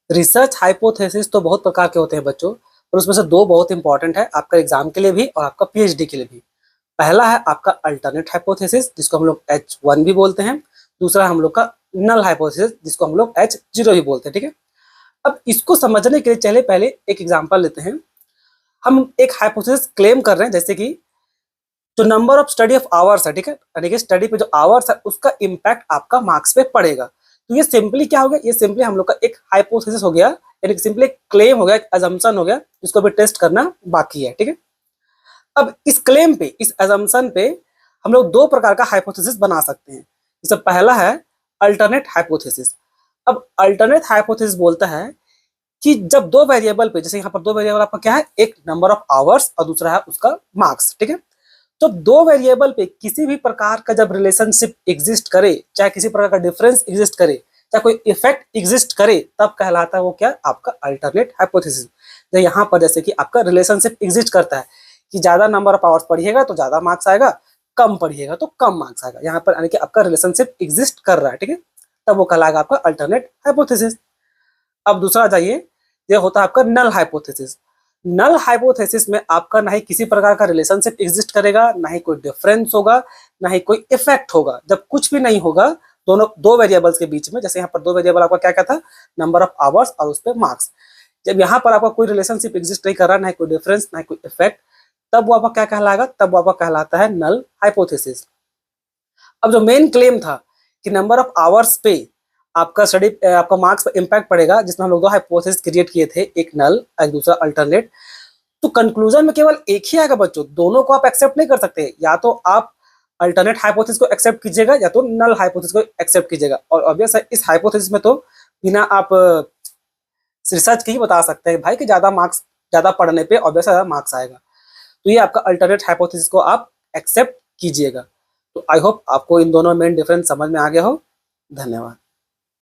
Research hypothesis तो बहुत प्रकार के होते हैं बच्चों, पर उसमें से दो बहुत इंपॉर्टेंट है आपका एग्जाम के लिए भी और आपका पीएचडी के लिए भी। पहला है आपका अल्टरनेट हाइपोथेसिस जिसको हम लोग H1 भी बोलते हैं। दूसरा हम लोग का नल हाइपोथेसिस जिसको हम लोग H0 भी बोलते हैं। ठीक है, अब इसको समझने के लिए चले पहले एक एग्जांपल लेते हैं। हम एक हाइपोथेसिस क्लेम कर रहे हैं, जैसे कि जो number of study of hours है, ठीक है, यानी कि स्टडी पे जो आवर्स है उसका इम्पैक्ट आपका मार्क्स पे पड़ेगा। तो ये सिंपली क्या हो गया, ये सिंपली हम लोग का एक हाइपोथेसिस हो गया, यानी कि सिंपली एक क्लेम हो गया, एक अजम्पशन हो गया जिसको अभी टेस्ट करना बाकी है। ठीक है, अब इस क्लेम पे, इस अजम्पशन पे हम लोग दो प्रकार का हाइपोथेसिस बना सकते हैं। जैसे पहला है अल्टरनेट हाइपोथेसिस। अब अल्टरनेट हाइपोथेसिस बोलता है कि जब दो वेरिएबल पे, जैसे यहाँ पर दो वेरिएबल आपका क्या है, एक नंबर ऑफ आवर्स और दूसरा है उसका मार्क्स। ठीक है, तो दो वेरिएबल पे किसी भी प्रकार का जब रिलेशनशिप एग्जिस्ट करे, चाहे किसी प्रकार का डिफरेंस एग्जिस्ट करे, चाहे कोई इफेक्ट एग्जिस्ट करे, तब कहलाता है वो क्या, आपका अल्टरनेट हाइपोथेसिस। तो यहाँ पर जैसे कि आपका रिलेशनशिप एग्जिस्ट करता है कि ज्यादा नंबर ऑफ आवर्स पढ़िएगा तो ज्यादा मार्क्स आएगा, कम पढ़िएगा तो कम मार्क्स आएगा, यहाँ पर यानी कि आपका रिलेशनशिप एग्जिस्ट कर रहा है। ठीक है, तब वो कहलाएगा आपका अल्टरनेट हाइपोथेसिस। अब दूसरा जाइए, ये होता है आपका नल हाइपोथेसिस। नल हाइपोथेसिस में आपका ना ही किसी प्रकार का रिलेशनशिप एग्जिस्ट करेगा, ना ही कोई डिफरेंस होगा, ना ही कोई इफेक्ट होगा। जब कुछ भी नहीं होगा दोनों दो वेरिएबल्स के बीच में, जैसे यहाँ पर दो वेरिएबल आपका क्या क्या था, नंबर ऑफ आवर्स और उस पर मार्क्स, जब यहाँ पर आपका कोई रिलेशनशिप एग्जिस्ट नहीं कर रहा, ना ही कोई डिफरेंस, ना ही कोई इफेक्ट, तब वो आपका क्या कहलाएगा, तब वो आपका कहलाता है नल हाइपोथेसिस। अब जो मेन क्लेम था कि नंबर ऑफ आवर्स पे आपका स्टडी, आपका मार्क्स पर इम्पैक्ट पड़ेगा, जिसमें हम लोग दो हाइपोथेसिस क्रिएट किए थे, एक नल एक दूसरा अल्टरनेट, तो कंक्लूजन में केवल एक ही आएगा बच्चों, दोनों को आप एक्सेप्ट नहीं कर सकते। या तो आप अल्टरनेट हाइपोथेसिस को एक्सेप्ट कीजिएगा या तो नल हाइपोथेसिस को एक्सेप्ट कीजिएगा। और ऑब्वियस है इस हाइपोथेसिस में तो बिना आप रिसर्च के ही बता सकते हैं भाई कि ज्यादा मार्क्स, ज्यादा पढ़ने पे ऑब्वियस ज्यादा मार्क्स आएगा। तो ये आपका अल्टरनेट हाइपोथेसिस को आप एक्सेप्ट कीजिएगा। तो आई होप आपको इन दोनों मेन डिफरेंस समझ में आ गया हो। धन्यवाद।